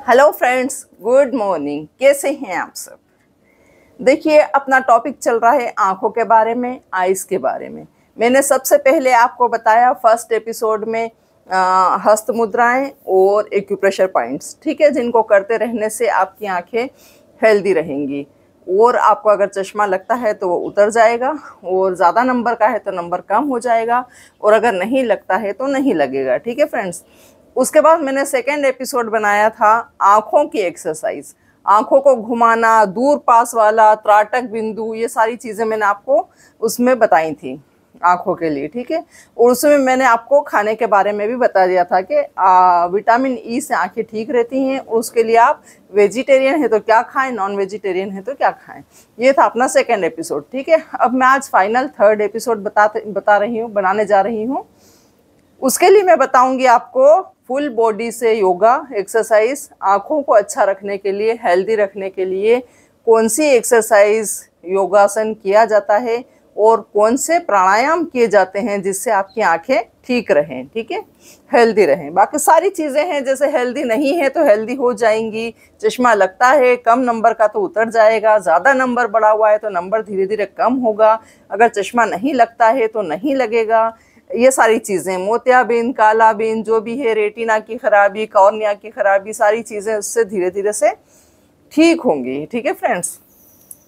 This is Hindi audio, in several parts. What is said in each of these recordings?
Hello friends, good morning. कैसे हैं आप सब? देखिए, अपना टॉपिक चल रहा है आंखों के बारे में, आइज़ के बारे में। मैंने सबसे पहले आपको बताया फर्स्ट एपिसोड में हस्त मुद्राएं और एक्यूप्रेशर पॉइंट्स, ठीक है, जिनको करते रहने से आपकी आंखें हेल्दी रहेंगी। और आपको अगर चश्मा लगता है तो वो उतर जाएगा, और ज़्यादा नंबर का है तो नंबर कम हो जाएगा, और अगर नहीं लगता है तो नहीं लगेगा। ठीक है फ्रेंड्स। उसके बाद मैंने सेकेंड एपिसोड बनाया था आँखों की एक्सरसाइज। आँखों को घुमाना, दूर पास वाला, त्राटक बिंदु, ये सारी चीज़ें मैंने आपको उसमें बताई थी आँखों के लिए। ठीक है। और उसमें मैंने आपको खाने के बारे में भी बता दिया था कि विटामिन ई से आँखें ठीक रहती हैं, और उसके लिए आप वेजिटेरियन है तो क्या खाएं, नॉन वेजिटेरियन है तो क्या खाएं। ये था अपना सेकेंड एपिसोड। ठीक है। अब मैं आज फाइनल थर्ड एपिसोड बनाने जा रही हूँ। उसके लिए मैं बताऊंगी आपको फुल बॉडी से योगा एक्सरसाइज, आँखों को अच्छा रखने के लिए, हेल्दी रखने के लिए कौन सी एक्सरसाइज, योगासन किया जाता है, और कौन से प्राणायाम किए जाते हैं जिससे आपकी आंखें ठीक रहें, ठीक है, हेल्दी रहें। बाकी सारी चीज़ें हैं, जैसे हेल्दी नहीं है तो हेल्दी हो जाएंगी। चश्मा लगता है कम नंबर का तो उतर जाएगा, ज़्यादा नंबर बढ़ा हुआ है तो नंबर धीरे धीरे कम होगा, अगर चश्मा नहीं लगता है तो नहीं लगेगा। ये सारी चीज़ें, मोतियाबिंद, कालाबिंद, जो भी है, रेटिना की खराबी, कॉर्निया की खराबी, सारी चीज़ें उससे धीरे धीरे से ठीक होंगी। ठीक है फ्रेंड्स।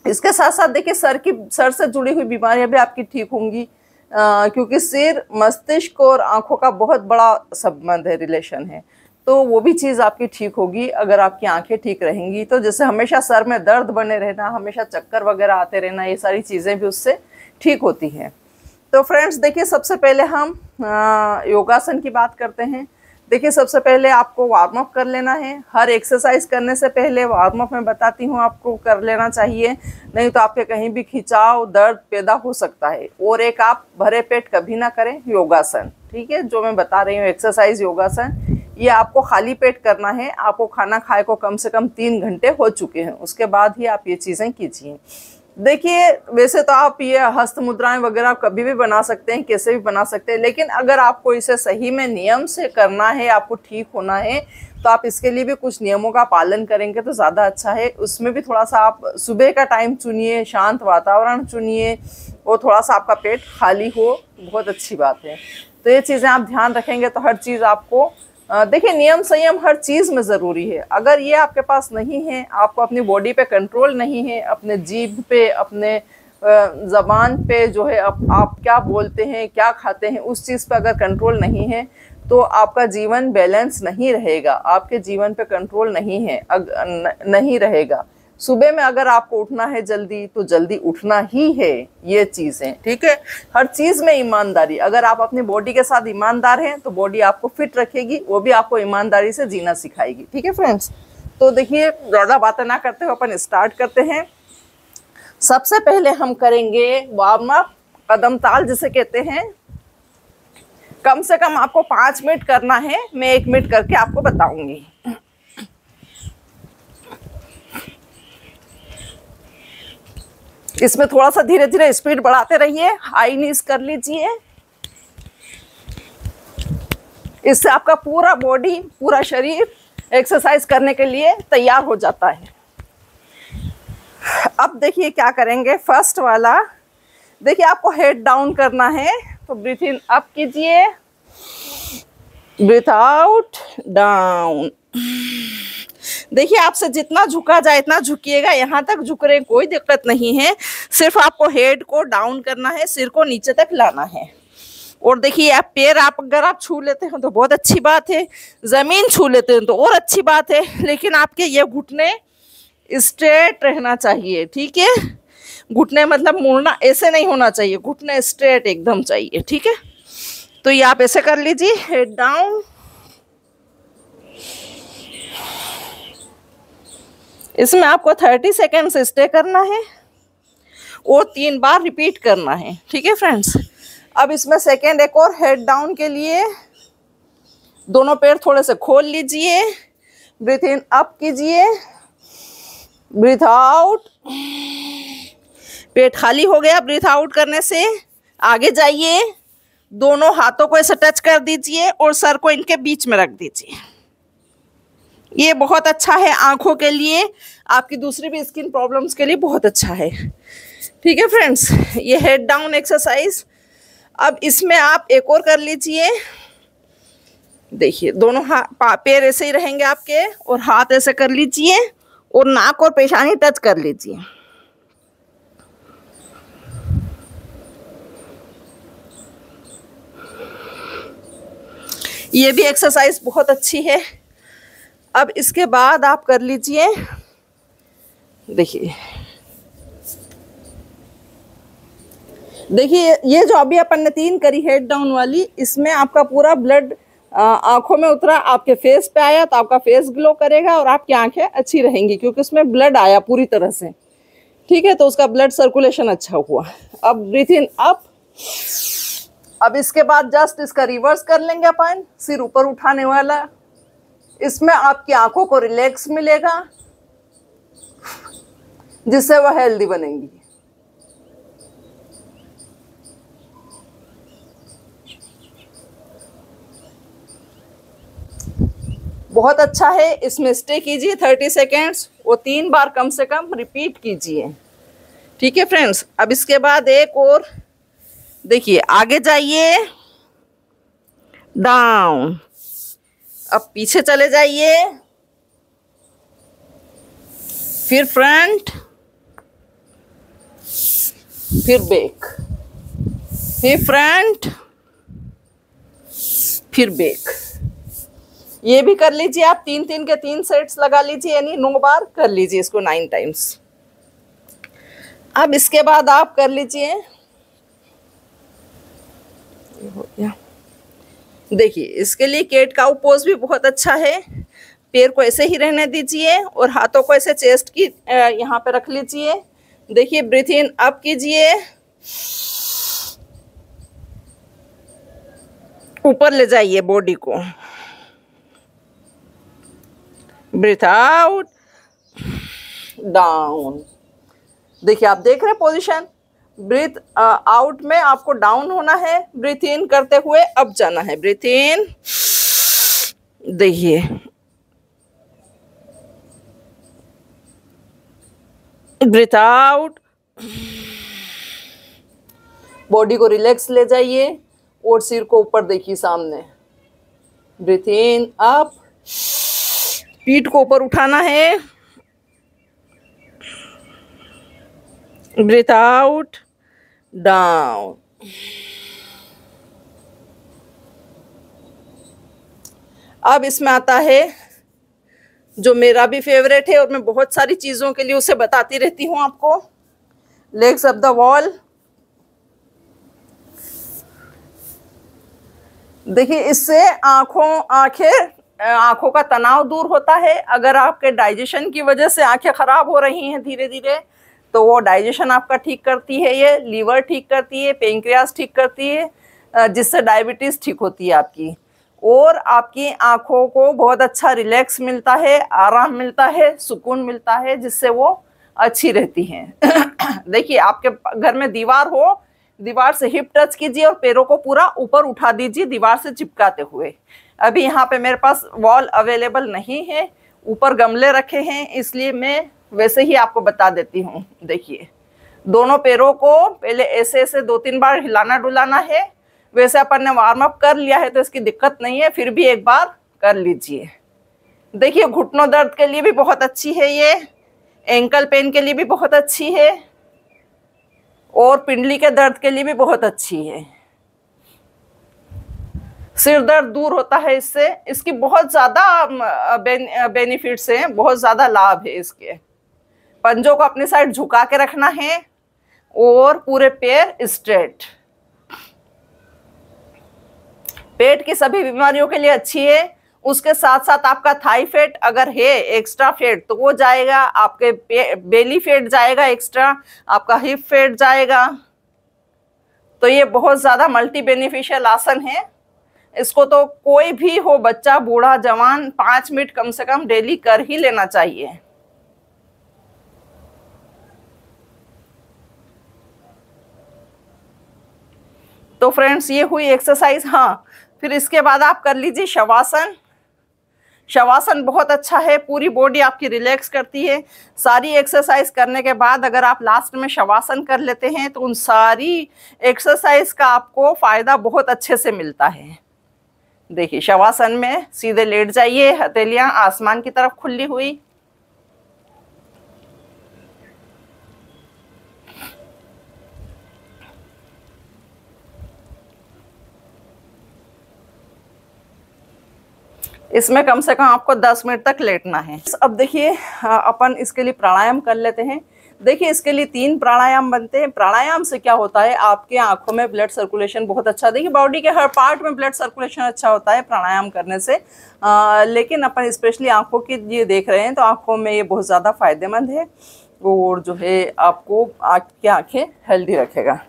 इसके साथ साथ देखिए, सर से जुड़ी हुई बीमारियां भी आपकी ठीक होंगी, क्योंकि सिर, मस्तिष्क और आंखों का बहुत बड़ा संबंध है, रिलेशन है। तो वो भी चीज़ आपकी ठीक होगी अगर आपकी आंखें ठीक रहेंगी। तो जैसे हमेशा सर में दर्द बने रहना, हमेशा चक्कर वगैरह आते रहना, ये सारी चीज़ें भी उससे ठीक होती हैं। तो फ्रेंड्स देखिए, सबसे पहले हम योगासन की बात करते हैं। देखिए, सबसे पहले आपको वार्म अप कर लेना है। हर एक्सरसाइज करने से पहले वार्म अप मैं बताती हूँ आपको कर लेना चाहिए, नहीं तो आपके कहीं भी खिंचाव, दर्द पैदा हो सकता है। और एक, आप भरे पेट कभी ना करें योगासन। ठीक है। जो मैं बता रही हूँ एक्सरसाइज योगासन, ये आपको खाली पेट करना है। आपको खाना खाए को कम से कम 3 घंटे हो चुके हैं, उसके बाद ही आप ये चीज़ें कीजिए। देखिए, वैसे तो आप ये हस्त मुद्राएं वगैरह कभी भी बना सकते हैं, कैसे भी बना सकते हैं, लेकिन अगर आपको इसे सही में नियम से करना है, आपको ठीक होना है, तो आप इसके लिए भी कुछ नियमों का पालन करेंगे तो ज़्यादा अच्छा है। उसमें भी थोड़ा सा आप सुबह का टाइम चुनिए, शांत वातावरण चुनिए, और थोड़ा सा आपका पेट खाली हो, बहुत अच्छी बात है। तो ये चीज़ें आप ध्यान रखेंगे तो हर चीज़ आपको, देखिए, नियम संयम हर चीज़ में ज़रूरी है। अगर ये आपके पास नहीं है, आपको अपनी बॉडी पे कंट्रोल नहीं है, अपने जीभ पे, अपने ज़बान पे जो है, आप क्या बोलते हैं, क्या खाते हैं, उस चीज़ पे अगर कंट्रोल नहीं है तो आपका जीवन बैलेंस नहीं रहेगा, आपके जीवन पे कंट्रोल नहीं है, नहीं रहेगा। सुबह में अगर आपको उठना है जल्दी तो जल्दी उठना ही है, ये चीज़ें, ठीक है। हर चीज़ में ईमानदारी, अगर आप अपनी बॉडी के साथ ईमानदार हैं तो बॉडी आपको फिट रखेगी, वो भी आपको ईमानदारी से जीना सिखाएगी। ठीक है फ्रेंड्स। तो देखिए, ज़्यादा बातें ना करते हुए अपन स्टार्ट करते हैं। सबसे पहले हम करेंगे वार्म अप, कदम ताल जिसे कहते हैं। कम से कम आपको 5 मिनट करना है, मैं 1 मिनट करके आपको बताऊंगी। इसमें थोड़ा सा धीरे धीरे स्पीड बढ़ाते रहिए, हाई नीज कर लीजिए। इससे आपका पूरा बॉडी, पूरा शरीर एक्सरसाइज करने के लिए तैयार हो जाता है। अब देखिए क्या करेंगे। फर्स्ट वाला, देखिए, आपको हेड डाउन करना है, तो ब्रीथ इन अप कीजिए, ब्रीथ आउट डाउन। देखिए, आपसे जितना झुका जाए इतना झुकिएगा, यहाँ तक झुक रहे, कोई दिक्कत नहीं है। सिर्फ आपको हेड को डाउन करना है, सिर को नीचे तक लाना है। और देखिए, आप पैर, अगर आप छू लेते हैं तो बहुत अच्छी बात है, जमीन छू लेते हैं तो और अच्छी बात है, लेकिन आपके ये घुटने स्ट्रेट रहना चाहिए। ठीक है। घुटने मतलब मुड़ना ऐसे नहीं होना चाहिए, घुटने स्ट्रेट एकदम चाहिए। ठीक है। तो ये आप ऐसे कर लीजिए, हेड डाउन। इसमें आपको 30 सेकेंड्स स्टे करना है और 3 बार रिपीट करना है। ठीक है फ्रेंड्स। अब इसमें सेकेंड एक और, हेड डाउन के लिए दोनों पैर थोड़े से खोल लीजिए, ब्रीथ इन अप कीजिए, ब्रीथ आउट। पेट खाली हो गया, ब्रीथ आउट करने से आगे जाइए, दोनों हाथों को ऐसे टच कर दीजिए और सर को इनके बीच में रख दीजिए। ये बहुत अच्छा है आंखों के लिए, आपकी दूसरी भी स्किन प्रॉब्लम्स के लिए बहुत अच्छा है। ठीक है फ्रेंड्स, ये हेड डाउन एक्सरसाइज। अब इसमें आप एक और कर लीजिए। देखिए दोनों हाथ पैर ऐसे ही रहेंगे आपके, और हाथ ऐसे कर लीजिए और नाक और पेशानी टच कर लीजिए। ये भी एक्सरसाइज बहुत अच्छी है। अब इसके बाद आप कर लीजिए, देखिए देखिए ये जो अभी अपन ने 3 करी हेड डाउन वाली, इसमें आपका पूरा ब्लड आंखों में उतरा, आपके फेस पे आया, तो आपका फेस ग्लो करेगा और आपकी आंखें अच्छी रहेंगी, क्योंकि उसमें ब्लड आया पूरी तरह से। ठीक है, तो उसका ब्लड सर्कुलेशन अच्छा हुआ। अब ब्रीथ इन अप। अब इसके बाद जस्ट इसका रिवर्स कर लेंगे अपन, सिर ऊपर उठाने वाला। इसमें आपकी आंखों को रिलैक्स मिलेगा, जिससे वह हेल्दी बनेंगी। बहुत अच्छा है, इसमें स्टे कीजिए 30 सेकेंड्स, वो 3 बार कम से कम रिपीट कीजिए। ठीक है फ्रेंड्स, अब इसके बाद एक और देखिए, आगे जाइए, डाउन, अब पीछे चले जाइए, फिर फ्रंट, फिर बैक, फिर फ्रंट, फिर बैक। ये भी कर लीजिए आप, 3-3 के 3 सेट्स लगा लीजिए, यानी 9 बार कर लीजिए इसको 9 टाइम्स। अब इसके बाद आप कर लीजिए, हो गया। देखिए इसके लिए कैट काउ पोज भी बहुत अच्छा है। पैर को ऐसे ही रहने दीजिए और हाथों को ऐसे चेस्ट की यहाँ पे रख लीजिए। देखिए ब्रीथ इन अप कीजिए, ऊपर ले जाइए बॉडी को, ब्रीथ आउट, डाउन। देखिए आप देख रहे हैं पोजीशन, ब्रीथ आउट में आपको डाउन होना है, ब्रीथ इन करते हुए अप जाना है। ब्रीथ इन, देखिए ब्रीथ आउट, बॉडी को रिलैक्स ले जाइए और सिर को ऊपर देखिए सामने। ब्रीथ इन अप, पीठ को ऊपर उठाना है। Breathe out, down. अब इसमें आता है जो मेरा भी फेवरेट है और मैं बहुत सारी चीज़ों के लिए उसे बताती रहती हूँ आपको, लेग्स अप द वॉल। देखिए इससे आंखों का तनाव दूर होता है। अगर आपके डाइजेशन की वजह से आंखें खराब हो रही हैं धीरे धीरे, तो वो डाइजेशन आपका ठीक करती है, ये लीवर ठीक करती है, पेंक्रियास ठीक करती है, जिससे डायबिटीज़ ठीक होती है आपकी। और आपकी आंखों को बहुत अच्छा रिलैक्स मिलता है, आराम मिलता है, सुकून मिलता है, जिससे वो अच्छी रहती हैं। देखिए आपके घर में दीवार हो, दीवार से हिप टच कीजिए और पैरों को पूरा ऊपर उठा दीजिए दीवार से चिपकाते हुए। अभी यहाँ पे मेरे पास वॉल अवेलेबल नहीं है, ऊपर गमले रखे हैं, इसलिए मैं वैसे ही आपको बता देती हूँ। देखिए दोनों पैरों को पहले ऐसे ऐसे 2-3 बार हिलाना डुलाना है। वैसे अपन ने वार्म अप कर लिया है तो इसकी दिक्कत नहीं है, फिर भी एक बार कर लीजिए। देखिए घुटनों दर्द के लिए भी बहुत अच्छी है ये, एंकल पेन के लिए भी बहुत अच्छी है, और पिंडली के दर्द के लिए भी बहुत अच्छी है। सिर दर्द दूर होता है इससे। इसकी बहुत ज़्यादा बेनिफिट्स हैं, बहुत ज़्यादा लाभ है इसके। पंजों को अपनी साइड झुका के रखना है और पूरे पैर स्ट्रेट। पेट की सभी बीमारियों के लिए अच्छी है। उसके साथ साथ आपका थाई फैट अगर है एक्स्ट्रा फैट, तो वो जाएगा, आपके बेली फैट जाएगा एक्स्ट्रा, आपका हिप फैट जाएगा। तो ये बहुत ज़्यादा मल्टी बेनिफिशियल आसन है। इसको तो कोई भी हो, बच्चा बूढ़ा जवान, 5 मिनट कम से कम डेली कर ही लेना चाहिए। तो फ्रेंड्स ये हुई एक्सरसाइज। हाँ, फिर इसके बाद आप कर लीजिए शवासन। शवासन बहुत अच्छा है, पूरी बॉडी आपकी रिलैक्स करती है। सारी एक्सरसाइज करने के बाद अगर आप लास्ट में शवासन कर लेते हैं तो उन सारी एक्सरसाइज का आपको फायदा बहुत अच्छे से मिलता है। देखिए शवासन में सीधे लेट जाइए, हथेलियां आसमान की तरफ खुली हुई। इसमें कम से कम आपको 10 मिनट तक लेटना है। अब देखिए अपन इसके लिए प्राणायाम कर लेते हैं। देखिए इसके लिए 3 प्राणायाम बनते हैं। प्राणायाम से क्या होता है, आपके आंखों में ब्लड सर्कुलेशन बहुत अच्छा, देखिए बॉडी के हर पार्ट में ब्लड सर्कुलेशन अच्छा होता है प्राणायाम करने से। लेकिन अपन स्पेशली आंखों की ये देख रहे हैं तो आंखों में ये बहुत ज़्यादा फायदेमंद है और जो है आपको आपकी आंखें हेल्दी रखेगा।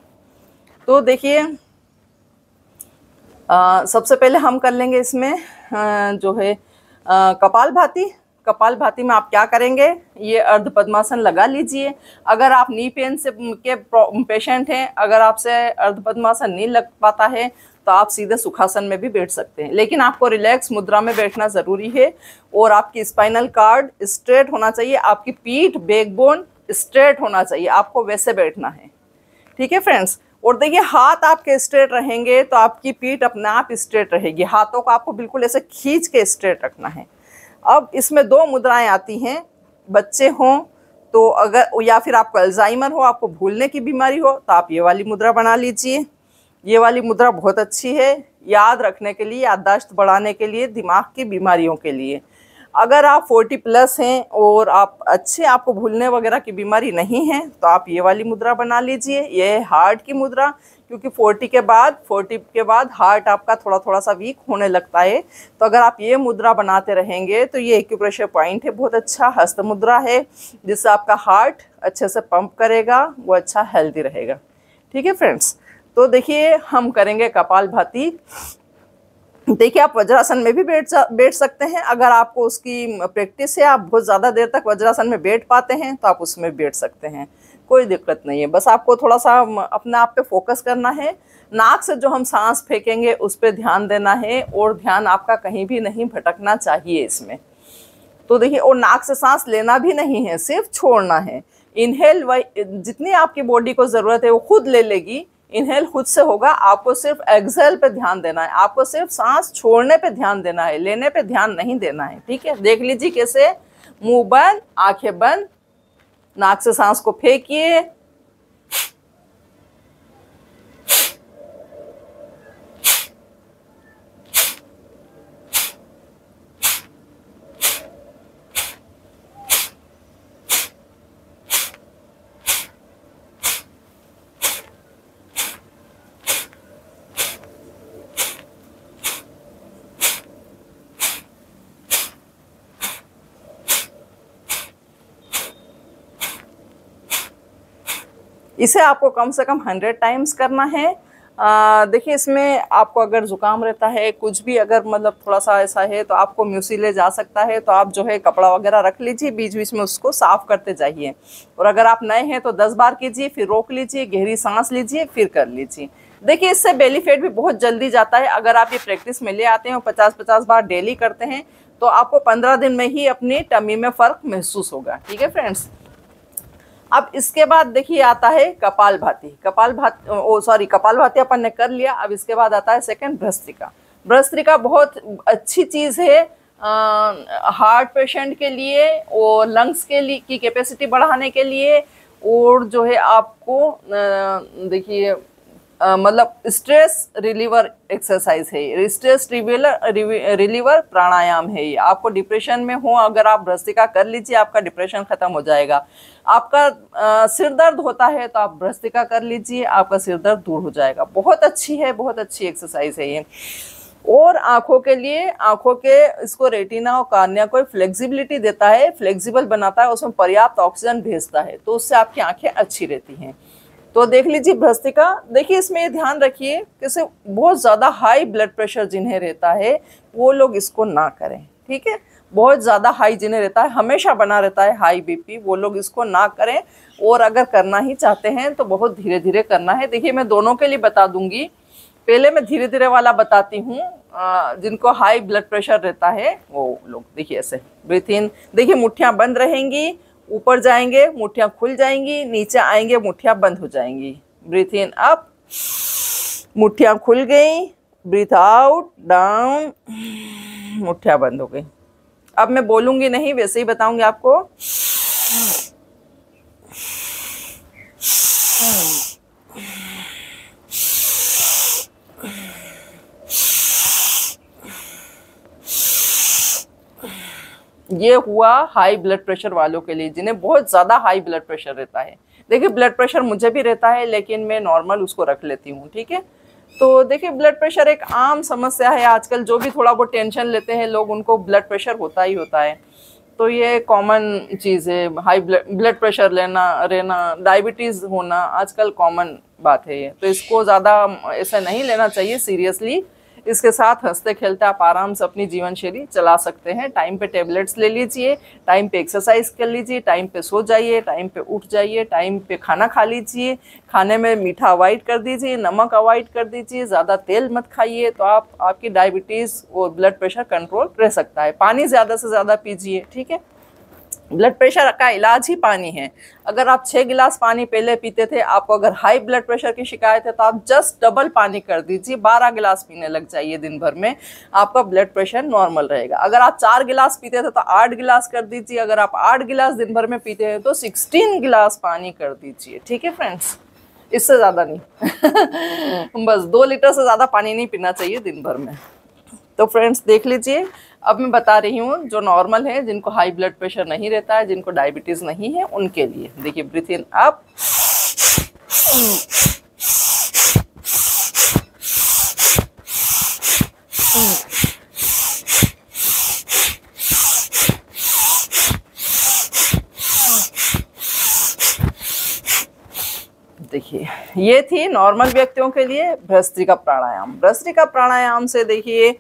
तो देखिए सबसे पहले हम कर लेंगे इसमें जो है कपालभाति। कपालभाति में आप क्या करेंगे, ये अर्ध पद्मासन लगा लीजिए। अगर आप नी पेन से के पेशेंट हैं, अगर आपसे अर्ध पद्मासन नहीं लग पाता है तो आप सीधे सुखासन में भी बैठ सकते हैं, लेकिन आपको रिलैक्स मुद्रा में बैठना ज़रूरी है और आपकी स्पाइनल कार्ड स्ट्रेट होना चाहिए, आपकी पीठ बैकबोन स्ट्रेट होना चाहिए, आपको वैसे बैठना है। ठीक है फ्रेंड्स। और देखिए हाथ आपके स्ट्रेट रहेंगे तो आपकी पीठ अपने आप स्ट्रेट रहेगी। हाथों को आपको बिल्कुल ऐसे खींच के स्ट्रेट रखना है। अब इसमें 2 मुद्राएं आती हैं। बच्चे हों तो अगर, या फिर आपको अल्जाइमर हो, आपको भूलने की बीमारी हो, तो आप ये वाली मुद्रा बना लीजिए। ये वाली मुद्रा बहुत अच्छी है याद रखने के लिए, याददाश्त बढ़ाने के लिए, दिमाग की बीमारियों के लिए। अगर आप 40+ हैं और आपको भूलने वगैरह की बीमारी नहीं है तो आप ये वाली मुद्रा बना लीजिए। ये है हार्ट की मुद्रा, क्योंकि 40 के बाद हार्ट आपका थोड़ा थोड़ा सा वीक होने लगता है। तो अगर आप ये मुद्रा बनाते रहेंगे तो ये एक्यूप्रेशर पॉइंट है, बहुत अच्छा हस्त मुद्रा है जिससे आपका हार्ट अच्छे से पंप करेगा, वो अच्छा हेल्दी रहेगा। ठीक है फ्रेंड्स। तो देखिए हम करेंगे कपालभाति। देखिए आप वज्रासन में भी बैठ सकते हैं। अगर आपको उसकी प्रैक्टिस है, आप बहुत ज़्यादा देर तक वज्रासन में बैठ पाते हैं तो आप उसमें बैठ सकते हैं, कोई दिक्कत नहीं है। बस आपको थोड़ा सा अपने आप पे फोकस करना है। नाक से जो हम सांस फेंकेंगे उस पर ध्यान देना है और ध्यान आपका कहीं भी नहीं भटकना चाहिए इसमें। तो देखिए, और नाक से सांस लेना भी नहीं है, सिर्फ छोड़ना है। इनहेल जितनी आपकी बॉडी को ज़रूरत है वो खुद ले लेगी, इनहेल खुद से होगा। आपको सिर्फ एक्सहेल पे ध्यान देना है, आपको सिर्फ सांस छोड़ने पे ध्यान देना है, लेने पे ध्यान नहीं देना है। ठीक है, देख लीजिए कैसे, मुंह बंद, आंखें बंद, नाक से सांस को फेंकिए। इसे आपको कम से कम 100 टाइम्स करना है। देखिए इसमें आपको अगर ज़ुकाम रहता है, कुछ भी अगर मतलब थोड़ा सा ऐसा है तो आपको म्यूसिले जा सकता है, तो आप जो है कपड़ा वगैरह रख लीजिए, बीच बीच में उसको साफ़ करते जाइए। और अगर आप नए हैं तो 10 बार कीजिए, फिर रोक लीजिए, गहरी सांस लीजिए, फिर कर लीजिए। देखिए इससे बेली फैट भी बहुत जल्दी जाता है। अगर आप ये प्रैक्टिस में ले आते हैं और 50-50 बार डेली करते हैं तो आपको 15 दिन में ही अपनी टमी में फ़र्क महसूस होगा। ठीक है फ्रेंड्स। अब इसके बाद देखिए आता है कपालभाति। कपालभाति अपन ने कर लिया। अब इसके बाद आता है सेकंड भस्त्रिका। भस्त्रिका बहुत अच्छी चीज़ है हार्ट पेशेंट के लिए और लंग्स के लिए की कैपेसिटी बढ़ाने के लिए, और जो है आपको देखिए मतलब स्ट्रेस रिलीवर एक्सरसाइज है, स्ट्रेस रिलीवर प्राणायाम है ये। आपको डिप्रेशन में हो, अगर आप भस्त्रिका कर लीजिए, आपका डिप्रेशन खत्म हो जाएगा। आपका सिर दर्द होता है तो आप भस्त्रिका कर लीजिए, आपका सिर दर्द दूर हो जाएगा। बहुत अच्छी है, बहुत अच्छी एक्सरसाइज है ये। और आंखों के लिए, आंखों के इसको रेटिना और कार्निया को फ्लेक्सिबिलिटी देता है, फ्लेक्सिबल बनाता है, उसमें पर्याप्त ऑक्सीजन भेजता है, तो उससे आपकी आंखें अच्छी रहती हैं। तो देख लीजिए भस्त्रिका। देखिए इसमें ये ध्यान रखिए कि बहुत ज़्यादा हाई ब्लड प्रेशर जिन्हें रहता है वो लोग इसको ना करें। ठीक है, बहुत ज़्यादा हाई जिन्हें रहता है, हमेशा बना रहता है हाई बीपी, वो लोग इसको ना करें। और अगर करना ही चाहते हैं तो बहुत धीरे धीरे करना है। देखिए मैं दोनों के लिए बता दूंगी। पहले मैं धीरे धीरे वाला बताती हूँ जिनको हाई ब्लड प्रेशर रहता है वो लोग देखिए ऐसे ब्रीथ इन, देखिए मुट्ठियाँ बंद रहेंगी, ऊपर जाएंगे मुट्ठियाँ खुल जाएंगी, नीचे आएंगे मुट्ठियाँ बंद हो जाएंगी। ब्रीथ इन अप, मुट्ठियाँ खुल गई, ब्रीथ आउट डाउन, मुट्ठियाँ बंद हो गई। अब मैं बोलूँगी नहीं, वैसे ही बताऊँगी आपको। ये हुआ हाई ब्लड प्रेशर वालों के लिए, जिन्हें बहुत ज़्यादा हाई ब्लड प्रेशर रहता है। देखिए ब्लड प्रेशर मुझे भी रहता है, लेकिन मैं नॉर्मल उसको रख लेती हूँ, ठीक है। तो देखिए ब्लड प्रेशर एक आम समस्या है आजकल, जो भी थोड़ा बहुत टेंशन लेते हैं लोग उनको ब्लड प्रेशर होता ही होता है। तो ये कॉमन चीज़ है, हाई ब्लड प्रेशर लेना रहना, डायबिटीज़ होना आजकल कॉमन बात है ये। तो इसको ज़्यादा ऐसा नहीं लेना चाहिए सीरियसली। इसके साथ हंसते खेलते आप आराम से अपनी जीवन शैली चला सकते हैं। टाइम पे टेबलेट्स ले लीजिए, टाइम पे एक्सरसाइज कर लीजिए, टाइम पे सो जाइए, टाइम पे उठ जाइए, टाइम पे खाना खा लीजिए। खाने में मीठा अवॉइड कर दीजिए, नमक अवॉइड कर दीजिए, ज़्यादा तेल मत खाइए, तो आपकी डायबिटीज़ और ब्लड प्रेशर कंट्रोल रह सकता है। पानी ज़्यादा से ज़्यादा पीजिए, ठीक है। ब्लड प्रेशर का इलाज ही पानी है। अगर आप 6 गिलास पानी पहले पीते थे, आपको अगर हाई ब्लड प्रेशर की शिकायत है तो आप जस्ट डबल पानी कर दीजिए, 12 गिलास पीने लग जाइए दिन भर में, आपका ब्लड प्रेशर नॉर्मल रहेगा। अगर आप 4 गिलास पीते थे तो 8 गिलास कर दीजिए, अगर आप 8 गिलास दिन भर में पीते हैं तो 16 गिलास पानी कर दीजिए, ठीक है फ्रेंड्स। इससे ज़्यादा नहीं बस 2 लीटर से ज़्यादा पानी नहीं पीना चाहिए दिन भर में। तो फ्रेंड्स देख लीजिए, अब मैं बता रही हूँ जो नॉर्मल है, जिनको हाई ब्लड प्रेशर नहीं रहता है, जिनको डायबिटीज़ नहीं है, उनके लिए देखिए ब्रीथ इन अप, देखिए ये थी नॉर्मल व्यक्तियों के लिए भस्त्रिका प्राणायाम। भस्त्रिका प्राणायाम से देखिए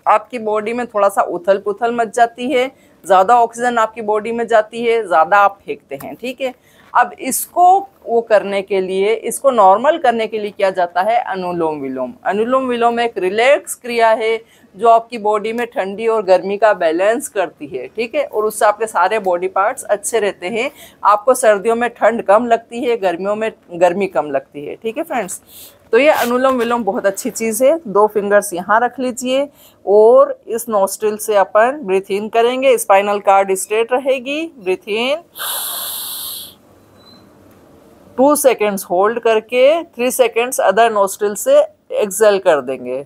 आपकी बॉडी में थोड़ा सा उथल पुथल मच जाती है, ज़्यादा ऑक्सीजन आपकी बॉडी में जाती है, ज़्यादा आप फेंकते हैं, ठीक है। अब इसको वो करने के लिए, इसको नॉर्मल करने के लिए किया जाता है अनुलोम विलोम। अनुलोम विलोम एक रिलैक्स क्रिया है जो आपकी बॉडी में ठंडी और गर्मी का बैलेंस करती है, ठीक है, और उससे आपके सारे बॉडी पार्ट्स अच्छे रहते हैं। आपको सर्दियों में ठंड कम लगती है, गर्मियों में गर्मी कम लगती है, ठीक है फ्रेंड्स। तो ये अनुलोम विलोम बहुत अच्छी चीज़ है। 2 फिंगर्स यहाँ रख लीजिए और इस नोस्ट्रिल से अपन ब्रीथ इन करेंगे, स्पाइनल कार्ड स्ट्रेट रहेगी। ब्रीथ इन 2 सेकेंड्स होल्ड करके 3 सेकेंड्स अदर नोस्ट्रिल से एक्सेल कर देंगे।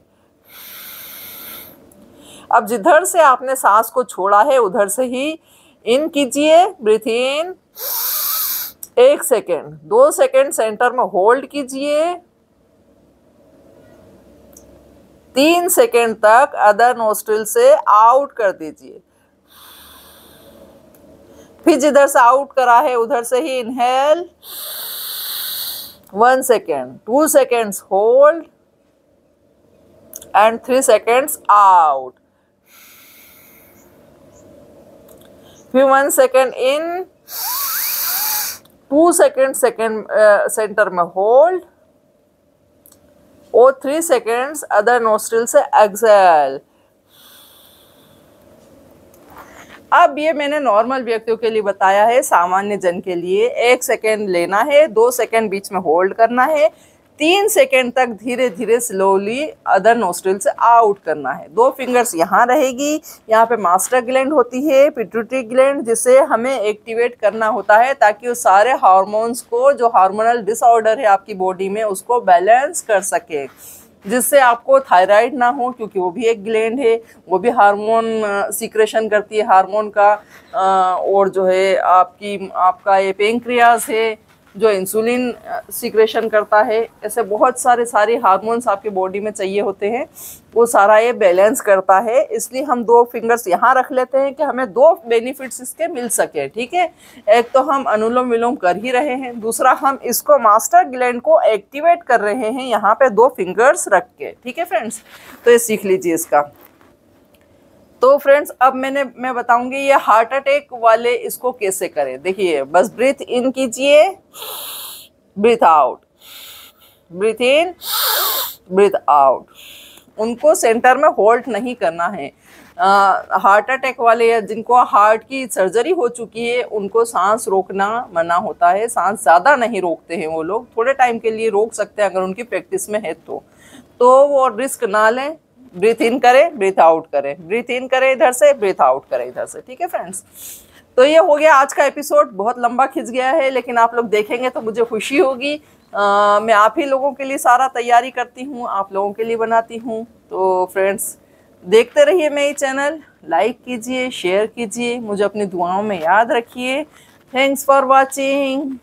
अब जिधर से आपने सांस को छोड़ा है उधर से ही इन कीजिए। ब्रीथ इन 1 सेकेंड, 2 सेकेंड सेंटर में होल्ड कीजिए, 3 सेकेंड तक अदर नोस्ट्रिल से आउट कर दीजिए। फिर जिधर से आउट करा है उधर से ही inhale 1 second, 2 seconds hold and 3 seconds out. फिर 1 सेकेंड इन, 2 सेकेंड सेंटर में होल्ड और 3 सेकेंड्स अदर नोस्ट्रिल से एक्सेल। अब ये मैंने नॉर्मल व्यक्तियों के लिए बताया है, सामान्य जन के लिए 1 सेकेंड लेना है, 2 सेकेंड बीच में होल्ड करना है, 3 सेकेंड तक धीरे धीरे स्लोली अदर नोस्ट्रिल से आउट करना है। 2 फिंगर्स यहाँ रहेगी, यहाँ पे मास्टर ग्लैंड होती है, पिट्यूटरी ग्लैंड, जिसे हमें एक्टिवेट करना होता है ताकि वो सारे हार्मोन्स को, जो हार्मोनल डिसऑर्डर है आपकी बॉडी में, उसको बैलेंस कर सके, जिससे आपको थायराइड ना हो, क्योंकि वो भी एक ग्लैंड है, वो भी हार्मोन सीक्रेशन करती है हार्मोन का, और जो है आपका ये पेंक्रियाज है जो इंसुलिन सीक्रेशन करता है। ऐसे बहुत सारे हार्मोन्स आपके बॉडी में चाहिए होते हैं, वो सारा ये बैलेंस करता है। इसलिए हम 2 फिंगर्स यहाँ रख लेते हैं कि हमें 2 बेनिफिट्स इसके मिल सके, ठीक है। एक तो हम अनुलोम विलोम कर ही रहे हैं, दूसरा हम इसको मास्टर ग्लैंड को एक्टिवेट कर रहे हैं यहाँ पे 2 फिंगर्स रख के, ठीक है फ्रेंड्स। तो ये सीख लीजिए इसका। तो फ्रेंड्स अब मैं बताऊंगी ये हार्ट अटैक वाले इसको कैसे करें। देखिए बस ब्रीथ इन कीजिए, ब्रीथ आउट, ब्रीथ इन, ब्रीथ आउट, उनको सेंटर में होल्ड नहीं करना है। हार्ट अटैक वाले या जिनको हार्ट की सर्जरी हो चुकी है उनको सांस रोकना मना होता है। सांस ज़्यादा नहीं रोकते हैं वो लोग, थोड़े टाइम के लिए रोक सकते हैं अगर उनकी प्रैक्टिस में है तो वो रिस्क ना लें। ब्रीथ इन करें, ब्रीथ आउट करें, ब्रीथ इन करें इधर से, ब्रीथ आउट करें इधर से। ठीक है फ्रेंड्स, तो ये हो गया आज का एपिसोड। बहुत लंबा खिंच गया है, लेकिन आप लोग देखेंगे तो मुझे खुशी होगी। मैं आप ही लोगों के लिए सारा तैयारी करती हूँ, आप लोगों के लिए बनाती हूँ। तो फ्रेंड्स देखते रहिए मेरी चैनल, लाइक कीजिए, शेयर कीजिए, मुझे अपनी दुआओं में याद रखिए। Thanks for watching.